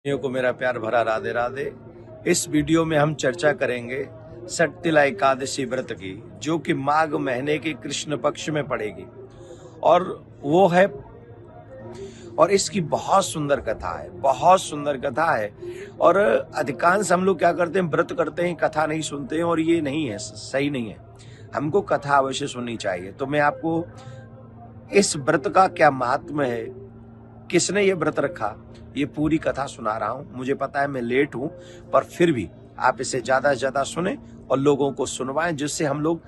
को मेरा प्यार भरा राधे राधे। इस वीडियो में हम चर्चा करेंगे सटतिला एकादशी व्रत की, जो कि माघ महीने के कृष्ण पक्ष में पड़ेगी और वो है, और इसकी बहुत सुंदर कथा है, बहुत सुंदर कथा है। और अधिकांश हम लोग क्या करते हैं, व्रत करते हैं, कथा नहीं सुनते हैं, और ये नहीं है, सही नहीं है। हमको कथा अवश्य सुननी चाहिए। तो मैं आपको इस व्रत का क्या महात्म्य है, किसने ये व्रत रखा, ये पूरी कथा सुना रहा हूं। मुझे पता है मैं लेट हूं, पर फिर भी आप इसे ज्यादा से ज्यादा सुने और लोगों को सुनवाएं, जिससे हम लोग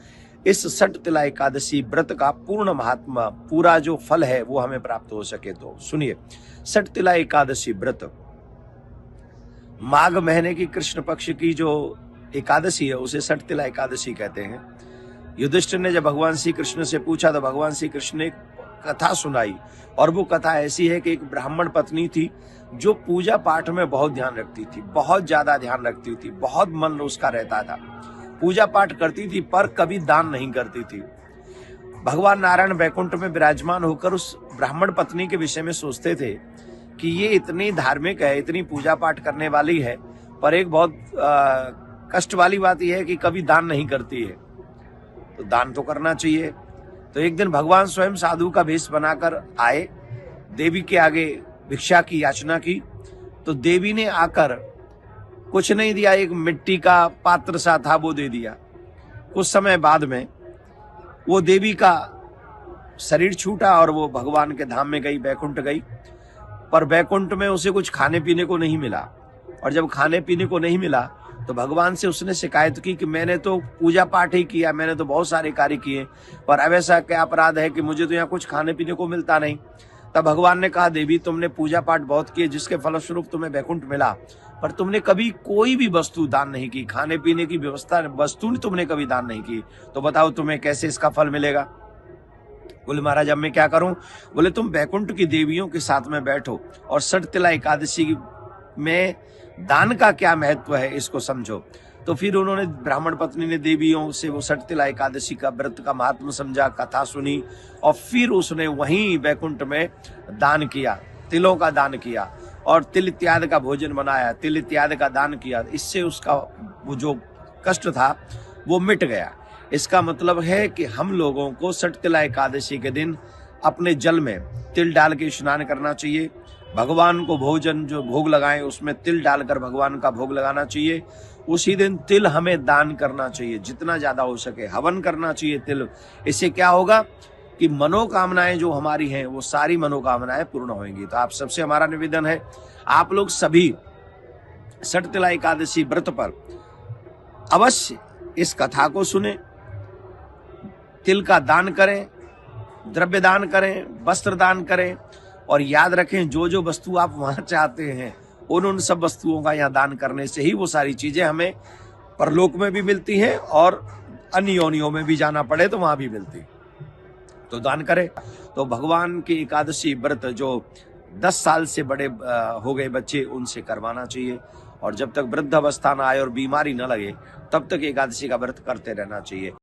इस सटतिला एकादशी व्रत का पूर्ण महात्मा, पूरा जो फल है वो हमें प्राप्त हो सके। तो सुनिए, सटतिला एकादशी व्रत माघ महीने की कृष्ण पक्ष की जो एकादशी है उसे सटतिला एकादशी कहते हैं। युधिष्ठिर ने जब भगवान श्री कृष्ण से पूछा तो भगवान श्री कृष्ण ने कथा सुनाई, और वो कथा ऐसी है कि एक ब्राह्मण पत्नी थी जो पूजा पाठ में बहुत ध्यान रखती थी, बहुत ज्यादा ध्यान रखती थी, बहुत मन उसका रहता था, पूजा पाठ करती थी पर कभी दान नहीं करती थी। भगवान नारायण वैकुंठ में विराजमान होकर उस ब्राह्मण पत्नी के विषय में सोचते थे कि ये इतनी धार्मिक है, इतनी पूजा पाठ करने वाली है, पर एक बहुत कष्ट वाली बात यह है कि कभी दान नहीं करती है, तो दान तो करना चाहिए। तो एक दिन भगवान स्वयं साधु का वेश बनाकर आए, देवी के आगे भिक्षा की याचना की, तो देवी ने आकर कुछ नहीं दिया, एक मिट्टी का पात्र सा था वो दे दिया। कुछ समय बाद में वो देवी का शरीर छूटा और वो भगवान के धाम में गई, बैकुंठ गई, पर बैकुंठ में उसे कुछ खाने पीने को नहीं मिला। और जब खाने पीने को नहीं मिला तो भगवान से उसने शिकायत की कि मैंने तो पूजा पाठ ही किया, मैंने तो बहुत सारे कार्य किए, पर अब ऐसा क्या अपराध है कि मुझे तो यहाँ कुछ खाने पीने को मिलता नहीं। तब भगवान ने कहा, देवी तुमने पूजा पाठ बहुत किए, जिसके फलस्वरूप तुम्हें वैकुंठ मिला, पर तुमने कभी कोई भी वस्तु दान नहीं की, खाने पीने की व्यवस्था वस्तु तुमने कभी दान नहीं की, तो बताओ तुम्हें कैसे इसका फल मिलेगा। बोले महाराज अब मैं क्या करूं। बोले तुम वैकुंठ की देवियों के साथ में बैठो और सटतिला एकादशी में दान का क्या महत्व है इसको समझो। तो फिर उन्होंने, ब्राह्मण पत्नी ने देवियों से वो सटतिला एकादशी का व्रत का महात्म समझा, कथा सुनी, और फिर उसने वहीं वैकुंठ में दान किया, तिलों का दान किया और तिल इत्यादि का भोजन बनाया, तिल इत्यादि का दान किया। इससे उसका वो जो कष्ट था वो मिट गया। इसका मतलब है कि हम लोगों को सटतिला एकादशी के दिन अपने जल में तिल डाल के स्नान करना चाहिए। भगवान को भोजन जो भोग लगाएं उसमें तिल डालकर भगवान का भोग लगाना चाहिए। उसी दिन तिल हमें दान करना चाहिए, जितना ज्यादा हो सके हवन करना चाहिए तिल। इससे क्या होगा कि मनोकामनाएं जो हमारी हैं वो सारी मनोकामनाएं पूर्ण होंगी। तो आप सबसे हमारा निवेदन है, आप लोग सभी सटतिला एकादशी व्रत पर अवश्य इस कथा को सुने, तिल का दान करें, द्रव्य दान करें, वस्त्र दान करें, और याद रखें जो जो वस्तु आप वहां चाहते हैं उन सब वस्तुओं का यहाँ दान करने से ही वो सारी चीजें हमें परलोक में भी मिलती हैं और अन्य योनियों में भी जाना पड़े तो वहां भी मिलती। तो दान करें। तो भगवान की एकादशी व्रत जो 10 साल से बड़े हो गए बच्चे, उनसे करवाना चाहिए, और जब तक वृद्ध अवस्था ना आए और बीमारी न लगे तब तक एकादशी का व्रत करते रहना चाहिए।